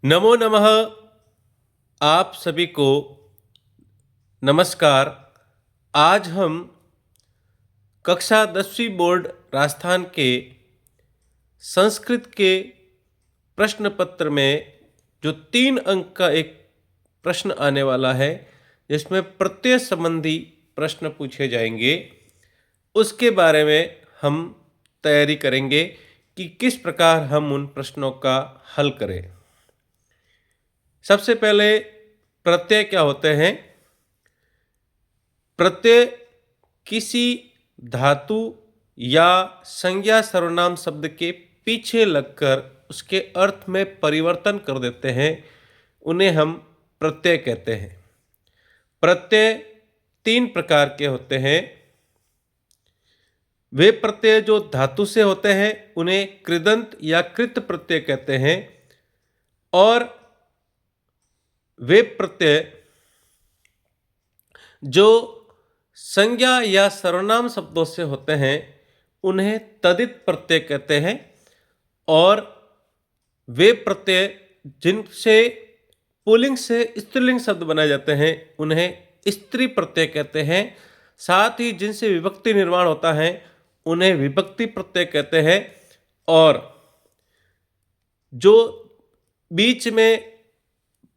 नमो नमः। आप सभी को नमस्कार। आज हम कक्षा 10वीं बोर्ड राजस्थान के संस्कृत के प्रश्न पत्र में जो 3 अंक का एक प्रश्न आने वाला है, जिसमें प्रत्यय संबंधी प्रश्न पूछे जाएंगे, उसके बारे में हम तैयारी करेंगे कि किस प्रकार हम उन प्रश्नों का हल करें। सबसे पहले प्रत्यय क्या होते हैं? प्रत्यय किसी धातु या संज्ञा सर्वनाम शब्द के पीछे लगकर उसके अर्थ में परिवर्तन कर देते हैं, उन्हें हम प्रत्यय कहते हैं। प्रत्यय 3 प्रकार के होते हैं। वे प्रत्यय जो धातु से होते हैं उन्हें कृदंत या कृत प्रत्यय कहते हैं, और वे प्रत्यय जो संज्ञा या सर्वनाम शब्दों से होते हैं उन्हें तदित प्रत्यय कहते हैं, और वे प्रत्यय जिनसे पुल्लिंग से स्त्रीलिंग शब्द बनाए जाते हैं उन्हें स्त्री प्रत्यय कहते हैं। साथ ही जिनसे विभक्ति निर्माण होता है उन्हें विभक्ति प्रत्यय कहते हैं, और जो बीच में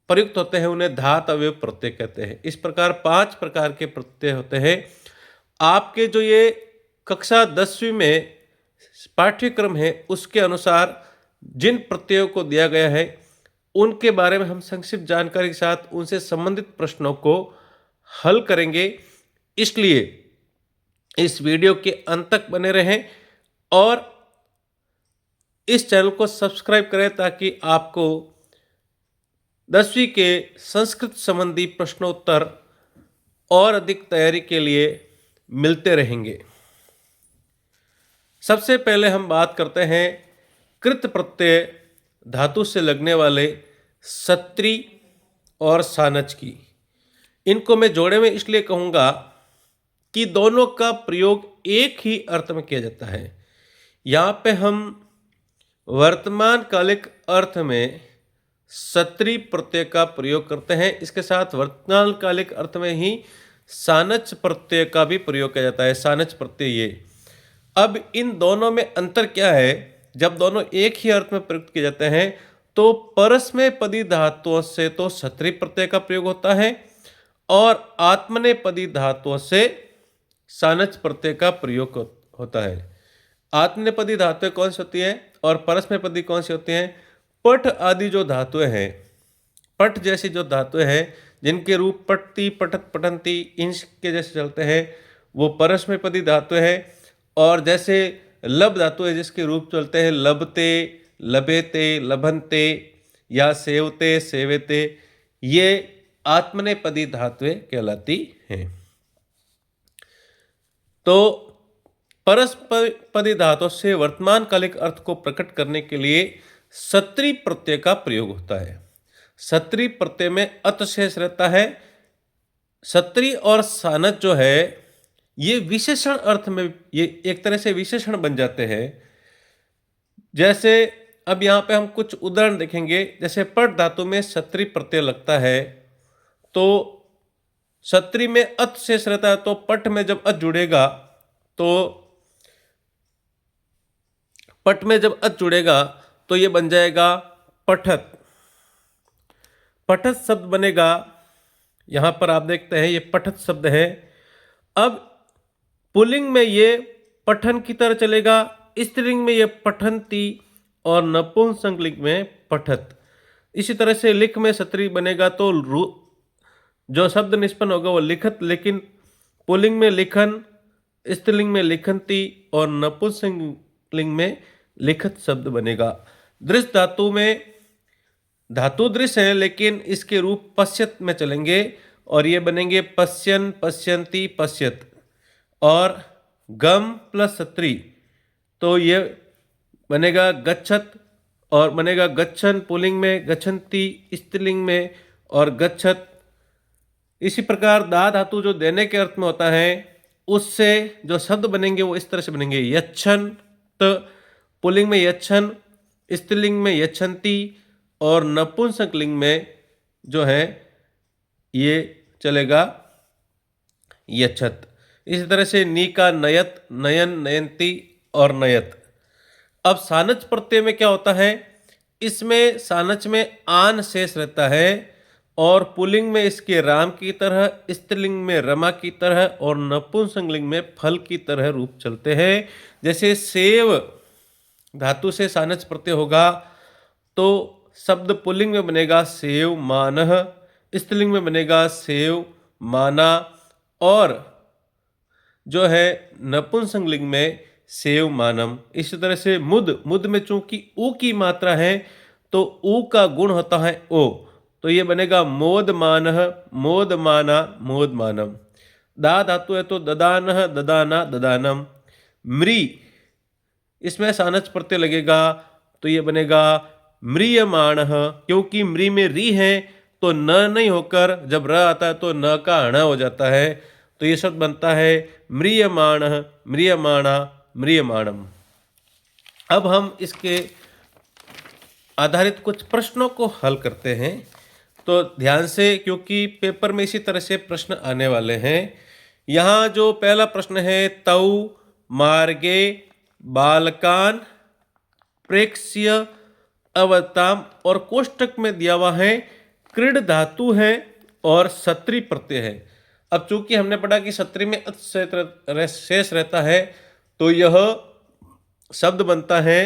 प्रयुक्त होते हैं उन्हें धात अवयव प्रत्यय कहते हैं। इस प्रकार 5 प्रकार के प्रत्यय होते हैं। आपके जो ये कक्षा 10वीं में पाठ्यक्रम है उसके अनुसार जिन प्रत्ययों को दिया गया है उनके बारे में हम संक्षिप्त जानकारी के साथ उनसे संबंधित प्रश्नों को हल करेंगे। इसलिए इस वीडियो के अंत तक बने रहें और इस चैनल को सब्सक्राइब करें ताकि आपको 10वीं के संस्कृत संबंधी प्रश्नोत्तर और अधिक तैयारी के लिए मिलते रहेंगे। सबसे पहले हम बात करते हैं कृत प्रत्यय धातु से लगने वाले सत्री और सानच की। इनको मैं जोड़े में इसलिए कहूँगा कि दोनों का प्रयोग एक ही अर्थ में किया जाता है। यहाँ पे हम वर्तमान कालिक अर्थ में सत्री प्रत्यय का प्रयोग करते हैं। इसके साथ वर्तमान कालिक अर्थ में ही सानच प्रत्यय का भी प्रयोग किया जाता है। सानच प्रत्यय ये। अब इन दोनों में अंतर क्या है? जब दोनों एक ही अर्थ में प्रयुक्त किए जाते हैं तो परस्मैपदी धातुओं से तो सत्री प्रत्यय का प्रयोग होता है और आत्मनेपदी धातुओं से सानच प्रत्यय का प्रयोग होता है। आत्मनेपदी धातुएं कौन सी होती है और परस्मैपदी कौन सी होती हैं? पठ आदि जो धातुएं हैं, पठ जैसी जो धातुएं हैं जिनके रूप पठती, पठत, पठंती इंच के जैसे चलते हैं, वो परस्मैपदी धातुएं हैं। और जैसे लब धातु है जिसके रूप चलते हैं लबते, लबेते, लभनते या सेवते, सेवेते, ये आत्मनेपदी धातुएं कहलाती हैं। तो परस्मैपदी धातु से वर्तमान कालिक अर्थ को प्रकट करने के लिए सत्री प्रत्यय का प्रयोग होता है। सत्री प्रत्यय में अत शेष रहता है। सत्री और सानच जो है ये विशेषण अर्थ में ये एक तरह से विशेषण बन जाते हैं। जैसे अब यहाँ पे हम कुछ उदाहरण देखेंगे। जैसे पट धातु में सत्री प्रत्यय लगता है तो सत्री में अत शेष रहता है, तो पट में जब अत जुड़ेगा तो पट में जब अत जुड़ेगा तो ये बन जाएगा पठत। पठत शब्द बनेगा। यहाँ पर आप देखते हैं ये पठत शब्द है। अब पुल्लिंग में ये पठन की तरह चलेगा, स्त्रीलिंग में ये पठंती और नपुंसकलिंग में पठत। इसी तरह से लिख में सत्री बनेगा तो जो शब्द निष्पन्न होगा वो लिखत, लेकिन पुल्लिंग में लिखन, स्त्रीलिंग में लिखंती और नपुंसकलिंग में लिखत शब्द बनेगा। दृश्य धातु में धातु दृश्य है लेकिन इसके रूप पश्यत में चलेंगे और ये बनेंगे पश्यन, पश्यंती, पश्यत। और गम प्लस सत्री तो ये बनेगा गच्छत और बनेगा गच्छन पुल्लिंग में, गच्छन्ति स्त्रीलिंग में और गच्छत। इसी प्रकार दा धातु जो देने के अर्थ में होता है उससे जो शब्द बनेंगे वो इस तरह से बनेंगे यच्छन, पुल्लिंग में यच्छन, स्त्रीलिंग में यच्छन्ति और नपुंसकलिंग में जो है ये चलेगा यच्छत। इसी तरह से नी का नयत, नयन, नयंती और नयत। अब सानच प्रत्यय में क्या होता है, इसमें सानच में आन शेष रहता है और पुल्लिंग में इसके राम की तरह, स्त्रीलिंग में रमा की तरह और नपुंसकलिंग में फल की तरह रूप चलते हैं। जैसे सेव धातु से सानच प्रत्यय होगा तो शब्द पुल्लिंग में बनेगा सेव मानह, स्त्रीलिंग में बनेगा सेव माना और जो है नपुंसकलिंग में सेव मानम। इसी तरह से मुद, मुद में चूंकि ऊ की मात्रा है तो ऊ का गुण होता है ओ, तो ये बनेगा मोद मानह, मोद माना, मोद मानम। दा धातु है तो ददानह, ददाना, ददानम। म्री, इसमें सानच प्रत्यय लगेगा तो ये बनेगा म्रियमाणः, क्योंकि म्री में री है तो न नहीं होकर जब र आता है तो न का अण हो जाता है, तो ये शब्द बनता है म्रियमाणः, म्रियमाणा, म्रियमाणम। अब हम इसके आधारित कुछ प्रश्नों को हल करते हैं, तो ध्यान से, क्योंकि पेपर में इसी तरह से प्रश्न आने वाले हैं। यहाँ जो पहला प्रश्न है, तौ मार्गे बालकान प्रेक्ष्य अवताम, और कोष्टक में दिया हुआ है क्रीड धातु है और सत्री प्रत्यय है। अब चूंकि हमने पढ़ा कि सत्री में अच शेष रहता है तो यह शब्द बनता है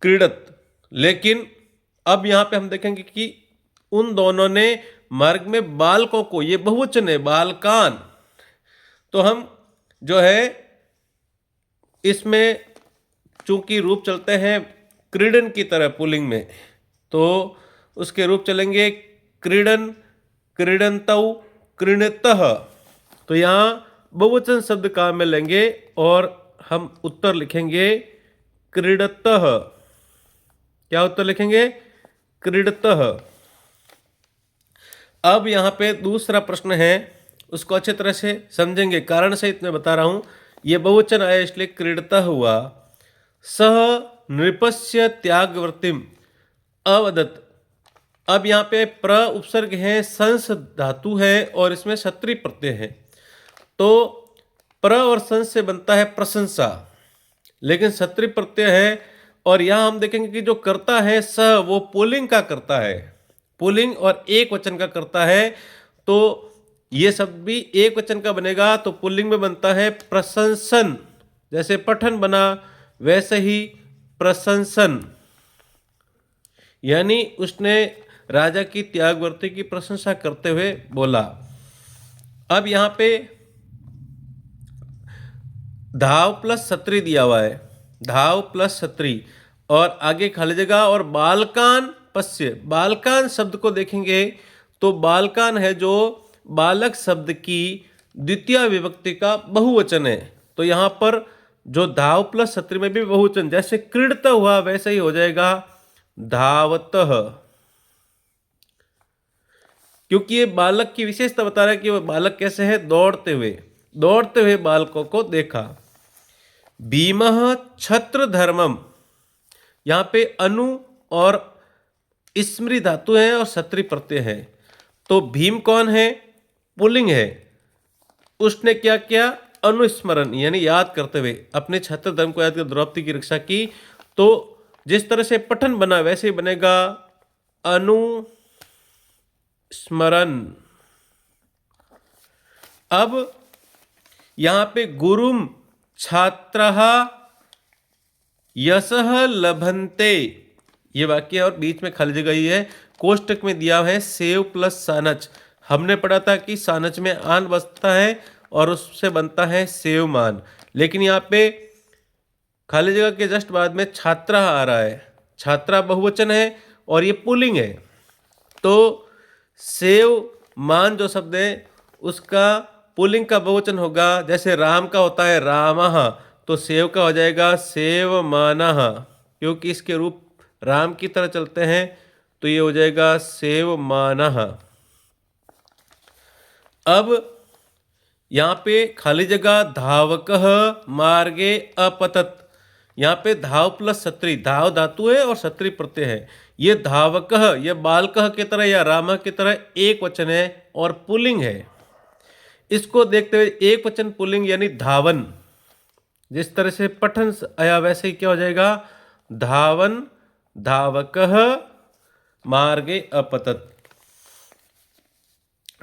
क्रीडत, लेकिन अब यहाँ पे हम देखेंगे कि उन दोनों ने मार्ग में बालकों को, ये बहुवचन है बालकान, तो हम जो है इसमें चूंकि रूप चलते हैं क्रीडन की तरह पुल्लिंग में, तो उसके रूप चलेंगे क्रीडन, क्रीडंतौ, क्रीडतः। तो यहाँ बहुवचन शब्द काम में लेंगे और हम उत्तर लिखेंगे क्रीडतः। क्या उत्तर लिखेंगे? क्रीडतः। अब यहाँ पे दूसरा प्रश्न है, उसको अच्छी तरह से समझेंगे, कारण सहित मैं बता रहा हूँ। ये बहुवचन आया इसलिए क्रीडतः हुआ। सह नृपस्य त्यागवृत्तिम अवदत्। अब यहाँ पे प्र उपसर्ग है, संस धातु है और इसमें सत्री प्रत्यय है, तो प्र और संस से बनता है प्रशंसा, लेकिन सत्री प्रत्यय है। और यहाँ हम देखेंगे कि जो कर्ता है स, वो पुल्लिंग का कर्ता है, पुल्लिंग और एक वचन का कर्ता है, तो ये शब्द भी एक वचन का बनेगा, तो पुल्लिंग में बनता है प्रशंसन। जैसे पठन बना वैसे ही प्रशंसन, यानी उसने राजा की त्यागवर्ती की प्रशंसा करते हुए बोला। अब यहाँ पे धाव प्लस सत्री दिया हुआ है, धाव प्लस सत्री और आगे खाली जगह और बालकान पश्य। बालकान शब्द को देखेंगे तो बालकान है जो बालक शब्द की द्वितीय विभक्ति का बहुवचन है, तो यहाँ पर जो धाव प्लस सत्री में भी बहुवचन, जैसे क्रीडत हुआ वैसे ही हो जाएगा धावतः, क्योंकि ये बालक की विशेषता बता रहा है कि वह बालक कैसे है, दौड़ते हुए बालकों को देखा। भीमः छत्र धर्मम, यहाँ पे अनु और स्मृति धातु है और सत्री प्रत्यय है, तो भीम कौन है, पुल्लिंग है, उसने क्या किया, अनुस्मरण यानी याद करते हुए अपने छत्र धर्म को याद कर द्रौपदी की रक्षा की। तो जिस तरह से पठन बना वैसे ही बनेगा अनुस्मरण। अब यहाँ पे गुरुम छात्रः यशः लभन्ते, ये वाक्य और बीच में खाली जगह ही है, कोष्टक में दिया है सेव प्लस सानच। हमने पढ़ा था कि सानच में आन बसता है और उससे बनता है सेवमान, लेकिन यहाँ पे खाली जगह के जस्ट बाद में छात्रा आ रहा है, छात्रा बहुवचन है और ये पुल्लिंग है, तो सेव मान जो शब्द है उसका पुल्लिंग का बहुवचन होगा। जैसे राम का होता है रामः, तो सेव का हो जाएगा सेवमानः, क्योंकि इसके रूप राम की तरह चलते हैं, तो ये हो जाएगा सेवमानः। अब यहाँ पे खाली जगह धावकः मार्गे अपतत, यहाँ पे धाव प्लस सत्री, धाव धातु है और सत्री प्रत्यय है। ये धावकः, ये बालकः की तरह या रामः की तरह एक वचन है और पुल्लिंग है। इसको देखते हुए एक वचन पुल्लिंग यानी धावन, जिस तरह से पठन आया वैसे ही क्या हो जाएगा, धावन धावकः मार्गे अपतत।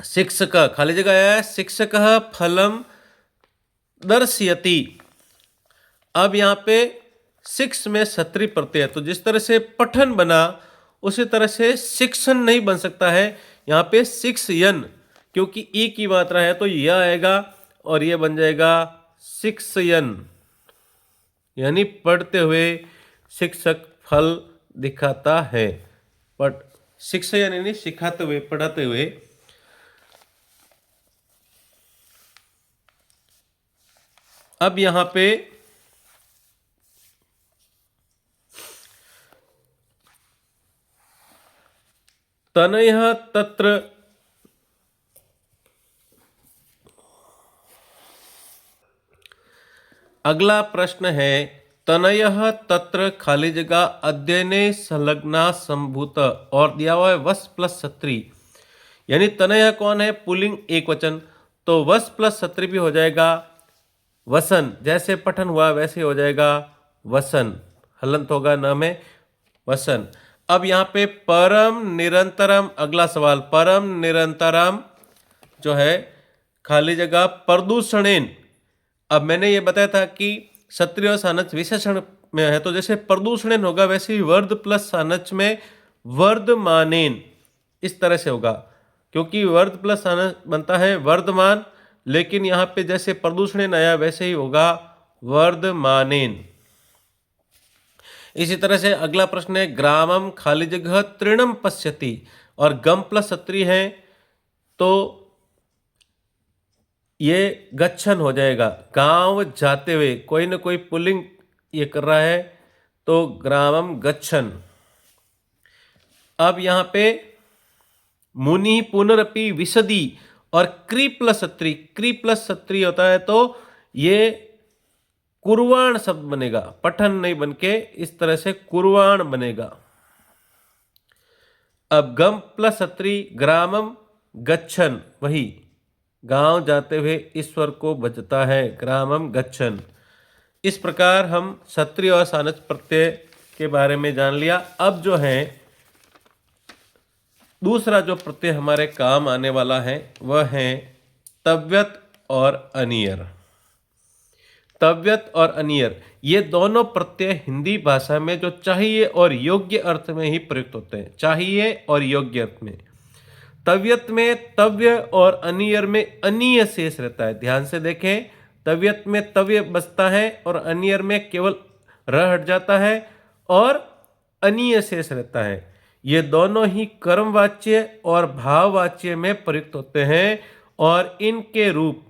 शिक्षक खाली जगह आया है, शिक्षकः फलम दर्शयति। अब यहाँ पे शिक्ष में सत्री प्रत्यय है, तो जिस तरह से पठन बना उसी तरह से शिक्षण नहीं बन सकता है। यहाँ पे शिक्षयन, क्योंकि ई की मात्रा है तो यह आएगा और यह बन जाएगा शिक्षयन, यानी पढ़ते हुए शिक्षक फल दिखाता है। पढ़ शिक्षयन यानी सिखाते हुए, पढ़ाते हुए। अब यहाँ पे तनयः तत्र, अगला प्रश्न है तनयः तत्र खाली जगह अध्ययने संलग्ना संभूत और दिया हुआ है वस प्लस सत्री, यानी तनयः कौन है, पुल्लिंग एक वचन, तो वस प्लस सत्री भी हो जाएगा वसन। जैसे पठन हुआ वैसे हो जाएगा वसन, हलंत होगा न में वसन। अब यहाँ पे परम निरंतरम, अगला सवाल, परम निरंतरम जो है खाली जगह प्रदूषणेन। अब मैंने ये बताया था कि सत्री और सानच विशेषण में है, तो जैसे प्रदूषणेन होगा वैसे ही वर्ध प्लस सानच में वर्धमानेन इस तरह से होगा, क्योंकि वर्ध प्लस सानच बनता है वर्धमान, लेकिन यहाँ पे जैसे प्रदूषणेन आया वैसे ही होगा वर्धमानेन। इसी तरह से अगला प्रश्न है ग्रामम खाली जगह तृणम पश्यति और गम प्लस सत्री है तो ये गच्छन हो जाएगा, गांव जाते हुए, कोई ना कोई पुल्लिंग ये कर रहा है तो ग्रामम गच्छन। अब यहाँ पे मुनि पुनरपि विशदी और क्री प्लस सत्री, क्री प्लस सत्री होता है तो ये कुर्वाण शब्द बनेगा, पठन नहीं बनके इस तरह से कुर्वाण बनेगा। अब गम प्लस सत्री ग्रामम गच्छन, वही गांव जाते हुए ईश्वर को भजता है, ग्रामम गच्छन। इस प्रकार हम सत्री और सानच प्रत्यय के बारे में जान लिया। अब जो है दूसरा जो प्रत्यय हमारे काम आने वाला है वह है तव्यत और अनियर। तव्यत और अनियर ये दोनों प्रत्यय हिंदी भाषा में जो चाहिए और योग्य अर्थ में ही प्रयुक्त होते हैं, चाहिए और योग्य अर्थ में। तव्यत में तव्य और अनियर में अनीय शेष रहता है, ध्यान से देखें, तव्यत में तव्य बचता है और अनियर में केवल र हट जाता है और अनीय शेष रहता है। ये दोनों ही कर्मवाच्य और भाववाच्य में प्रयुक्त होते हैं और इनके रूप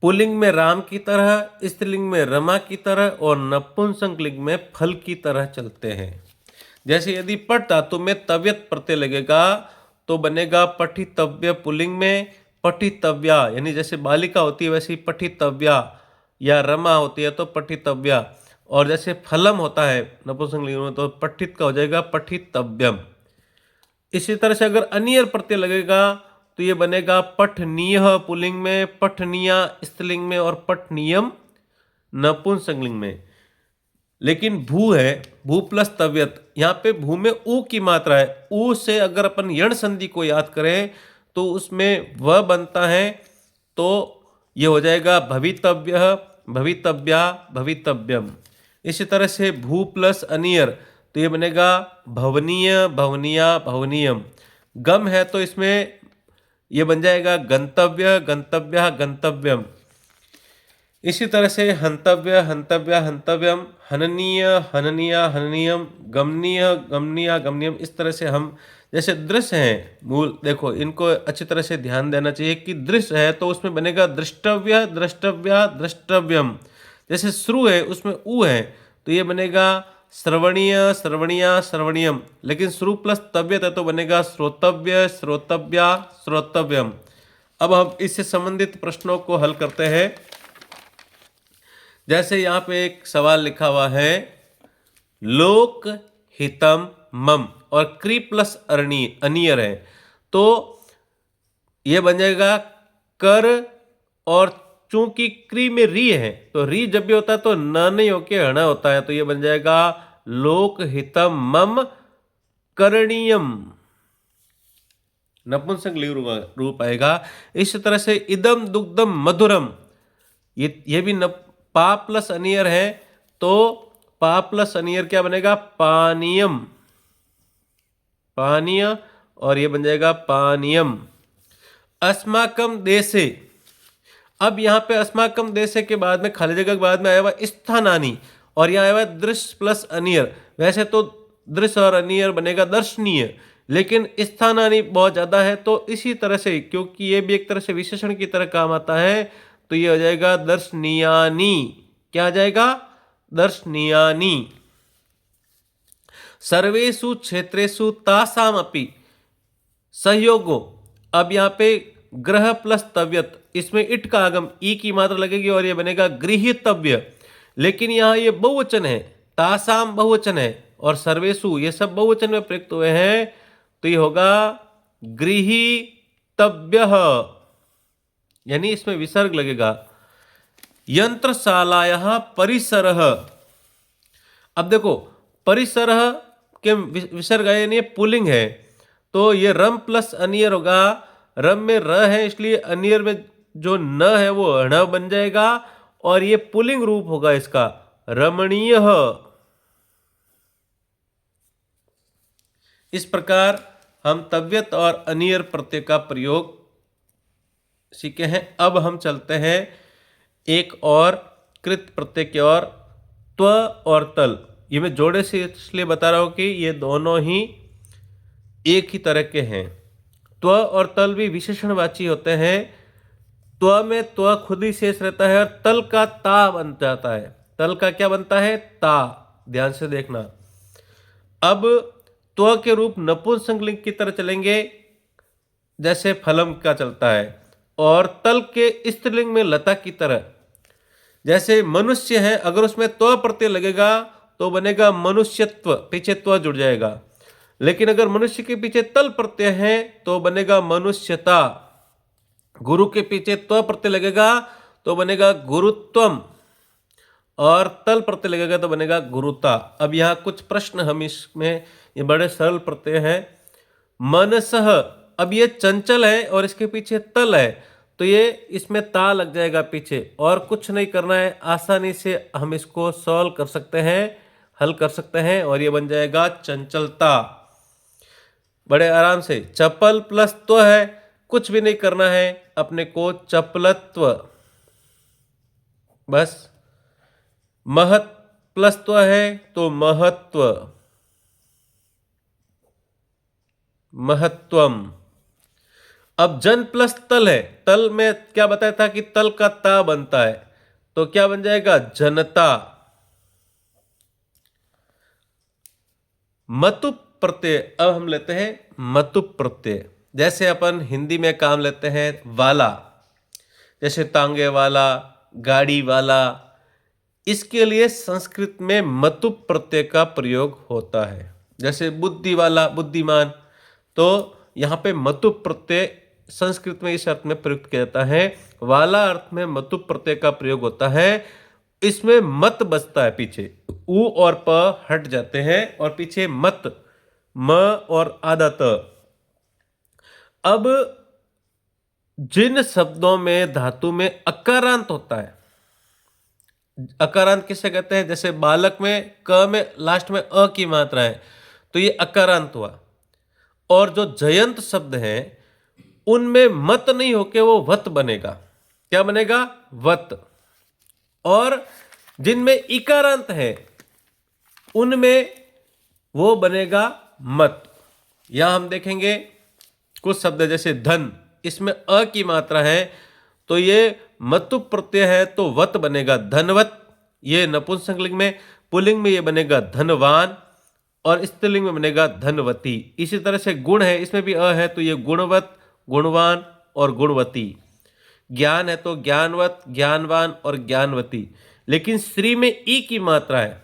पुल्लिंग में राम की तरह, स्त्रीलिंग में रमा की तरह और नपुंसक लिंग में फल की तरह चलते हैं। जैसे यदि पठ धातु में तव्यत प्रत्यय लगेगा तो बनेगा पठितव्य पुल्लिंग में, पठितव्या यानी जैसे बालिका होती है वैसे ही पठितव्या, या रमा होती है तो पठितव्या, और जैसे फलम होता है नपुंसक लिंग में तो पठित का हो जाएगा पठितव्यम। इसी तरह से अगर अनियर प्रत्यय लगेगा तो ये बनेगा पठनीय पुल्लिंग में, पठनीया स्त्रीलिंग में और पठनीयम नपुंसक लिंग में। लेकिन भू है, भू प्लस तव्यत, यहाँ पे भू में ऊ की मात्रा है, ऊ से अगर अपन यण संधि को याद करें तो उसमें वह बनता है तो ये हो जाएगा भवितव्य, भवितव्या, भवितव्यम। इसी तरह से भू प्लस अनियर तो ये बनेगा भवनीय, भवनिया, भवनीयम। गम है तो इसमें ये बन जाएगा गंतव्य, गंतव्य, गंतव्यम। इसी तरह से हंतव्य, हंतव्य, हंतव्यम, हननीय, हननीया, हननीयम, गमनीय, गमनीया, गमनीयम। इस तरह से हम जैसे दृश्य हैं मूल, देखो इनको अच्छी तरह से ध्यान देना चाहिए कि दृश्य है तो उसमें बनेगा दृष्टव्य, द्रष्टव्या, द्रष्टव्यम। जैसे श्रु है उसमें ऊ है तो ये बनेगा श्रवणीय, श्रवणीया, श्रवणीयम। लेकिन श्रु प्लस तव्यत है तो बनेगा श्रोतव्य, श्रोतव्या, श्रोतव्यम। अब हम इससे संबंधित प्रश्नों को हल करते हैं। जैसे यहाँ पे एक सवाल लिखा हुआ है, लोक हितम मम, और क्री प्लस अनियर है, तो ये बन जाएगा कर, और चूंकि क्री में री है तो री जब भी होता है तो न नहीं होके हण होता है, तो ये बन जाएगा लोक हितम मम करणीयम, नपुंसक लिंग रूप आएगा। इस तरह से इदम दुग्धम मधुरम, ये भी पा प्लस अनियर है, तो पा प्लस अनियर क्या बनेगा, पानीयम, पानीय, और ये बन जाएगा पानीयम। अस्माकम देशे, अब यहां पे अस्माकम देशे के बाद में खाली जगह के बाद में आया हुआ स्थानानी, और यहां आया हुआ दृश्य प्लस अनियर। वैसे तो दृश्य और अनियर बनेगा दर्शनीय, लेकिन स्थानानी बहुत ज्यादा है, तो इसी तरह से क्योंकि ये भी एक तरह से विशेषण की तरह काम आता है, तो ये हो जाएगा दर्शनीयानी। क्या आ जाएगा, दर्शनीयानी। सर्वेषु क्षेत्रेषु तासाम अपि सहयोगो, अब यहां पे ग्रह प्लस तव्यत, इसमें इट का आगम ई की मात्रा लगेगी और ये बनेगा गृहीतव्य, लेकिन यहां ये बहुवचन है, तासाम बहुवचन है और सर्वेषु ये सब बहुवचन में प्रयुक्त हुए हैं, तो ये होगा गृहीतव्य, यानी इसमें विसर्ग लगेगा। यंत्रशालायाः परिसरः, अब देखो परिसर के विसर्ग है, यानी पुलिंग है, तो ये रम प्लस अनियर होगा, रम में र है इसलिए अनियर में जो न है वो ण बन जाएगा, और ये पुलिंग रूप होगा इसका रमणीय। इस प्रकार हम तव्यत और अनियर प्रत्यय का प्रयोग सीखे हैं। अब हम चलते हैं एक और कृत प्रत्यय की ओर, त्व और तल। ये मैं जोड़े से इसलिए बता रहा हूं कि ये दोनों ही एक ही तरह के हैं। त्व और तल भी विशेषणवाची होते हैं। त्व में त्व खुद ही शेष रहता है और तल का ता बन जाता है। तल का क्या बनता है, ता, ध्यान से देखना। अब त्व के रूप नपुंसक लिंग की तरह चलेंगे जैसे फलम का चलता है, और तल के स्त्रीलिंग में लता की तरह। जैसे मनुष्य है, अगर उसमें त्व प्रत्यय लगेगा तो बनेगा मनुष्यत्व, पीछे त्व जुड़ जाएगा, लेकिन अगर मनुष्य के पीछे तल प्रत्यय है तो बनेगा मनुष्यता। गुरु के पीछे त्व प्रत्यय लगेगा तो बनेगा गुरुत्वम, और तल प्रत्यय लगेगा तो बनेगा गुरुता। अब यहाँ कुछ प्रश्न हम इसमें, ये बड़े सरल प्रत्यय हैं। मनसह, अब ये चंचल है और इसके पीछे तल है, तो ये इसमें ता लग जाएगा पीछे, और कुछ नहीं करना है, आसानी से हम इसको सॉल्व कर सकते हैं, हल कर सकते हैं, और ये बन जाएगा चंचलता, बड़े आराम से। चपल प्लस त्व है, कुछ भी नहीं करना है अपने को, चपलत्व, बस। महत प्लस त्व है तो महत्व, महत्वम। अब जन प्लस तल है, तल में क्या बताया था कि तल का ता बनता है, तो क्या बन जाएगा, जनता। मतुप प्रत्यय, अब हम लेते हैं मतुप प्रत्यय। जैसे अपन हिंदी में काम लेते हैं वाला, जैसे तांगे वाला, गाड़ी वाला, इसके लिए संस्कृत में मतुप प्रत्यय का प्रयोग होता है। जैसे बुद्धि वाला, बुद्धिमान, तो यहाँ पे मतुप प्रत्यय संस्कृत में इस अर्थ में प्रयुक्त किया जाता है। वाला अर्थ में मतुप प्रत्यय का प्रयोग होता है। इसमें मत बचता है, पीछे उ और प हट जाते हैं और पीछे मत, म और आधा त। अब जिन शब्दों में धातु में अकारांत होता है, अकारांत किसे कहते हैं, जैसे बालक में क में लास्ट में अ की मात्रा है तो ये अकारांत हुआ, और जो जयंत शब्द हैं उनमें मत नहीं होके वो वत बनेगा। क्या बनेगा, वत। और जिनमें इकारांत है उनमें वो बनेगा मत। यहां हम देखेंगे कुछ शब्द, जैसे धन, इसमें अ की मात्रा है तो ये मतुप प्रत्यय है तो वत बनेगा, धनवत। ये नपुंसक लिंग में, पुल्लिंग में ये बनेगा धनवान, और स्त्रीलिंग में बनेगा धनवती। इसी तरह से गुण है, इसमें भी अ है तो ये गुणवत, गुणवान और गुणवती। ज्ञान है तो ज्ञानवत, ज्ञानवान और ज्ञानवती। लेकिन श्री में ई की मात्रा है,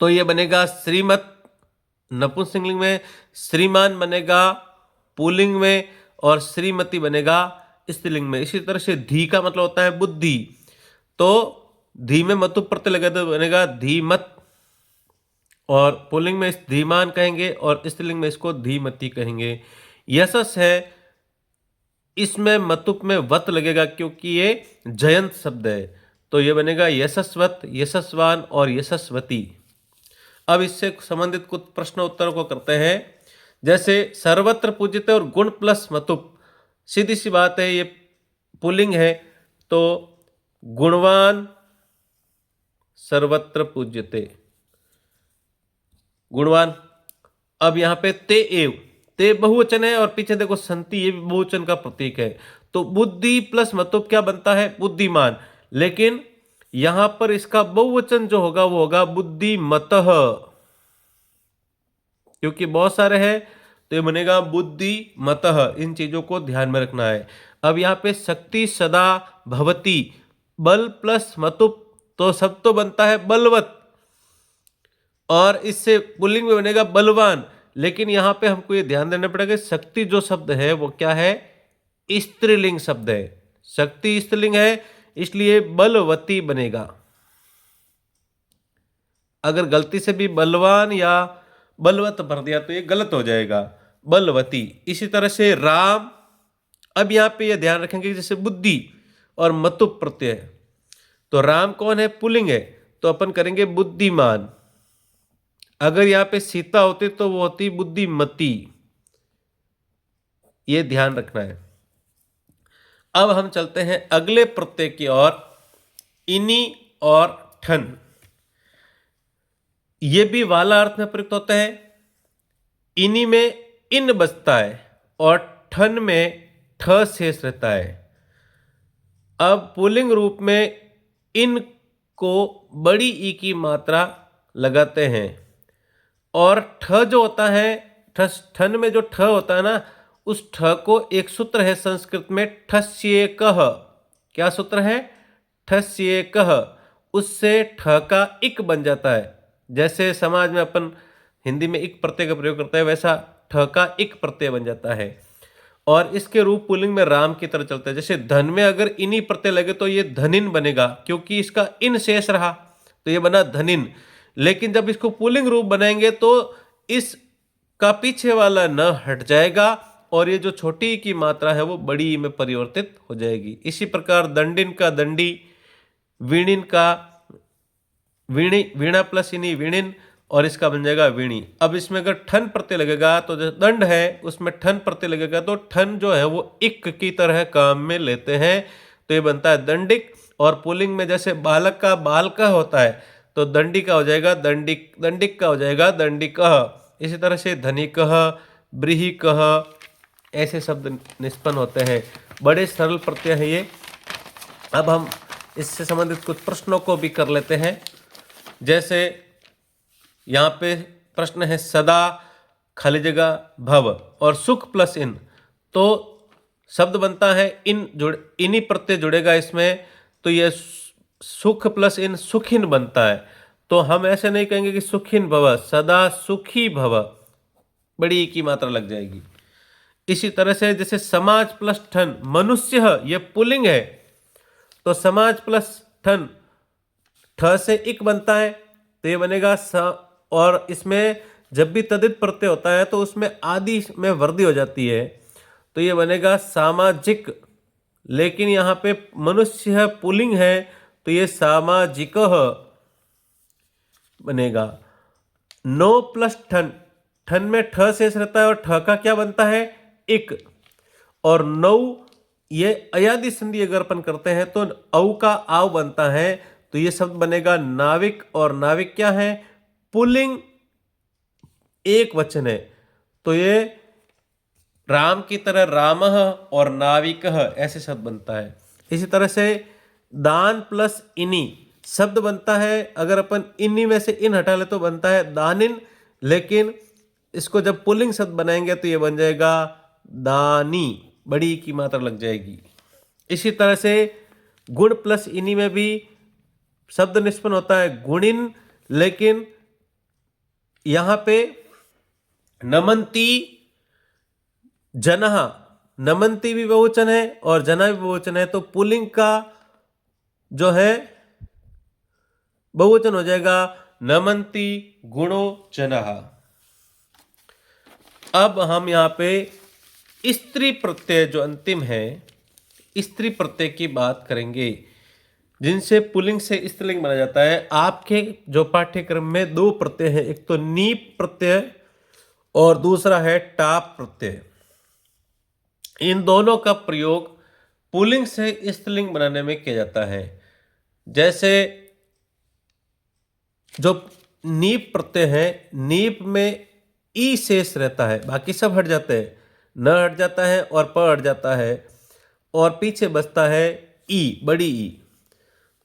तो ये बनेगा श्रीमत नपुंसकलिंग में, श्रीमान बनेगा पुल्लिंग में, और श्रीमती बनेगा स्त्रीलिंग में। इसी तरह से धी का मतलब होता है बुद्धि, तो धी में मतु प्रत्यय लगे तो बनेगा धीमत, और पुल्लिंग में धीमान कहेंगे और स्त्रीलिंग में इसको धीमती कहेंगे। यशस है, इसमें मतुप में वत लगेगा क्योंकि ये जयंत शब्द है, तो ये बनेगा यशस्वत, यशस्वान और यशस्वती। अब इससे संबंधित कुछ प्रश्न उत्तरों को करते हैं। जैसे सर्वत्र पूजित और गुण प्लस मतुप, सीधी सी बात है, ये पुल्लिंग है तो गुणवान सर्वत्र पूज्यते, गुणवान। अब यहां पे ते एव, ते बहुवचन है और पीछे देखो संति, ये भी बहुवचन का प्रतीक है, तो बुद्धि प्लस मतुप क्या बनता है, बुद्धिमान। लेकिन यहां पर इसका बहुवचन जो होगा वो होगा बुद्धिमतः, क्योंकि बहुत सारे हैं तो ये बनेगा बुद्धिमतः। इन चीजों को ध्यान में रखना है। अब यहाँ पे शक्ति सदा भवती, बल प्लस मतुप, तो सब तो बनता है बलवत, और इससे पुल्लिंग में बनेगा बलवान। लेकिन यहां पे हमको ये ध्यान देना पड़ेगा, शक्ति जो शब्द है वो क्या है, स्त्रीलिंग शब्द है, शक्ति स्त्रीलिंग है, इसलिए बलवती बनेगा। अगर गलती से भी बलवान या बलवत भर दिया तो ये गलत हो जाएगा, बलवती। इसी तरह से राम, अब यहां पे ये ध्यान रखेंगे जैसे बुद्धि और मतुप प्रत्यय है, तो राम कौन है, पुल्लिंग है, तो अपन करेंगे बुद्धिमान। अगर यहां पे सीता होती तो वो होती बुद्धिमती, ये ध्यान रखना है। अब हम चलते हैं अगले प्रत्यय की ओर, इनी और ठन। ये भी वाला अर्थ में प्रयुक्त होता है। इनी में इन बचता है और ठन में ठ शेष रहता है। अब पुल्लिंग रूप में इन को बड़ी ई की मात्रा लगाते हैं, और ठ जो होता है, ठन में जो ठ होता है ना, उस ठ को एक सूत्र है संस्कृत में ठस्येकः। क्या सूत्र है, ठस्येकः, उससे ठ का इक बन जाता है। जैसे समाज में अपन हिंदी में इक प्रत्यय का प्रयोग करता है, वैसा ठ का इक प्रत्यय बन जाता है, और इसके रूप पुल्लिंग में राम की तरह चलता है। जैसे धन में अगर इनी प्रत्यय लगे तो ये धनिन बनेगा, क्योंकि इसका इन शेष रहा तो ये बना धनिन। लेकिन जब इसको पुल्लिंग रूप बनाएंगे तो इसका पीछे वाला न हट जाएगा, और ये जो छोटी की मात्रा है वो बड़ी में परिवर्तित हो जाएगी। इसी प्रकार दंडिन का दंडी, वीणिन का वीणी, वीणा प्लस इनी वीणिन, और इसका बन जाएगा वीणी। अब इसमें अगर ठन प्रत्यय लगेगा तो जो दंड है उसमें ठन प्रत्यय लगेगा, तो ठन जो है वो इक की तरह काम में लेते हैं, तो ये बनता है दंडिक। और पुल्लिंग में जैसे बालक का बाल का होता है, तो दंडी का हो जाएगा दंडिक, दंडिक का हो जाएगा दंडिकः। इसी तरह से धनिकः, ब्रीहिकः, ऐसे शब्द निष्पन्न होते हैं। बड़े सरल प्रत्यय है ये। अब हम इससे संबंधित कुछ प्रश्नों को भी कर लेते हैं। जैसे यहाँ पे प्रश्न है सदा खाली जगह भव और सुख प्लस इन, तो शब्द बनता है इनी प्रत्यय जुड़ेगा इसमें, तो ये सुख प्लस इन सुखिन बनता है। तो हम ऐसे नहीं कहेंगे कि सुखिन भव, सदा सुखी भव, बड़ी की मात्रा लग जाएगी। इसी तरह से जैसे समाज प्लस ठन, मनुष्य, ये पुल्लिंग है, तो समाज प्लस ठन, ठ से इक बनता है, तो ये बनेगा और इसमें जब भी तद्धित प्रत्यय होता है तो उसमें आदि में वृद्धि हो जाती है, तो ये बनेगा सामाजिक। लेकिन यहाँ पे मनुष्य है, पुल्लिंग है, तो ये सामाजिकः बनेगा। नो प्लस ठन, ठन में ठ शेष रहता है और ठ का क्या बनता है, इक। और नौ, ये अयादि संधि अगर अपन करते हैं तो औ का आव बनता है, तो ये शब्द बनेगा नाविक। और नाविक क्या है, पुल्लिंग एक वचन है, तो ये राम की तरह रामः और नाविकः ऐसे शब्द बनता है। इसी तरह से दान प्लस इनी शब्द बनता है, अगर अपन इन्नी में से इन हटा ले तो बनता है दानिन, लेकिन इसको जब पुल्लिंग शब्द बनाएंगे तो ये बन जाएगा दानी, बड़ी की मात्रा लग जाएगी। इसी तरह से गुण प्लस इनी में भी शब्द निष्पन्न होता है गुणिन, लेकिन यहां पे नमन्ति जनः, नमन्ति भी बहुवचन है और जना भी बहुवचन है, तो पुल्लिंग का जो है बहुवचन हो जाएगा नमन्ति गुणो जनः। अब हम यहां पे स्त्री प्रत्यय जो अंतिम है, स्त्री प्रत्यय की बात करेंगे, जिनसे पुल्लिंग से स्त्रीलिंग बना जाता है। आपके जो पाठ्यक्रम में दो प्रत्यय हैं, एक तो नीप प्रत्यय और दूसरा है टाप प्रत्यय। इन दोनों का प्रयोग पुल्लिंग से स्त्रीलिंग बनाने में किया जाता है। जैसे जो नीप प्रत्यय है, नीप में ई शेष रहता है, बाकी सब हट जाते हैं, न हट जाता है और प हट जाता है और पीछे बचता है ई, बड़ी ई।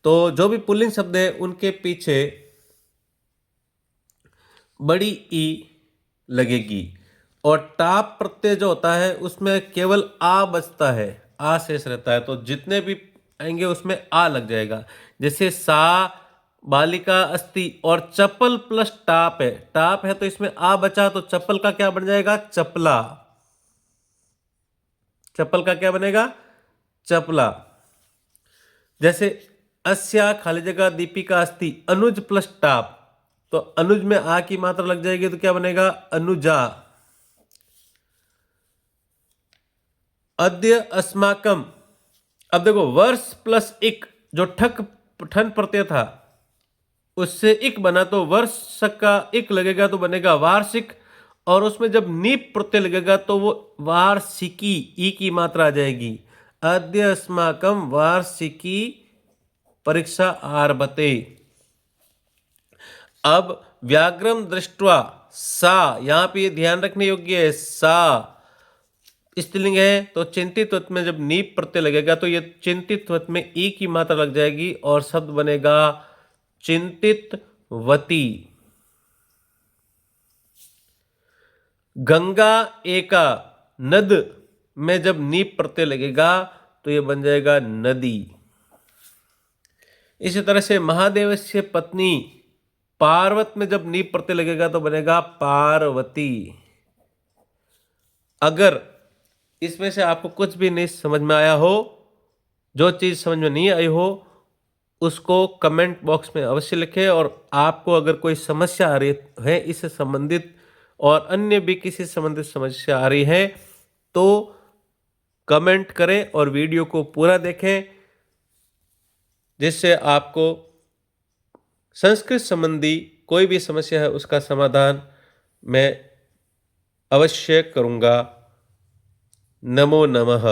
तो जो भी पुल्लिंग शब्द है उनके पीछे बड़ी ई लगेगी। और टाप प्रत्यय जो होता है उसमें केवल आ बचता है, आ शेष रहता है, तो जितने भी आएंगे उसमें आ लग जाएगा। जैसे सा बालिका अस्ति और चप्पल प्लस टाप है, टाप है तो इसमें आ बचा, तो चप्पल का क्या बन जाएगा? चपला। चप्पल का क्या बनेगा? चपला। जैसे अस्या खाली जगह दीपिका अस्ति अनुज प्लस टाप, तो अनुज में आ की मात्रा लग जाएगी तो क्या बनेगा? अनुजा। अद्य अस्माकम, अब देखो वर्ष प्लस इक, जो ठन प्रत्यय था उससे इक बना, तो वर्ष का इक लगेगा तो बनेगा वार्षिक, और उसमें जब नीप प्रत्यय लगेगा तो वो वार्षिकी, ई की मात्रा आ जाएगी। अद्य अस्माकम वार्षिकी परीक्षा आरभते। अब व्याघ्रम दृष्ट्वा, सा, यहां पे ध्यान रखने योग्य है, सा स्त्रीलिंग है तो चिंतित वत् में जब नीप प्रत्यय लगेगा तो ये चिंतित वत् में ई की मात्रा लग जाएगी और शब्द बनेगा चिंतित वती। गंगा एका, नद में जब नीप प्रत्यय लगेगा तो ये बन जाएगा नदी। इसी तरह से महादेव से पत्नी, पार्वत में जब नीप प्रत्यय लगेगा तो बनेगा पार्वती। अगर इसमें से आपको कुछ भी नहीं समझ में आया हो, जो चीज़ समझ में नहीं आई हो, उसको कमेंट बॉक्स में अवश्य लिखें। और आपको अगर कोई समस्या आ रही है इससे संबंधित और अन्य भी किसी संबंधित समस्या आ रही है तो कमेंट करें और वीडियो को पूरा देखें, जिससे आपको संस्कृत संबंधी कोई भी समस्या है उसका समाधान मैं अवश्य करूँगा। नमो नमः।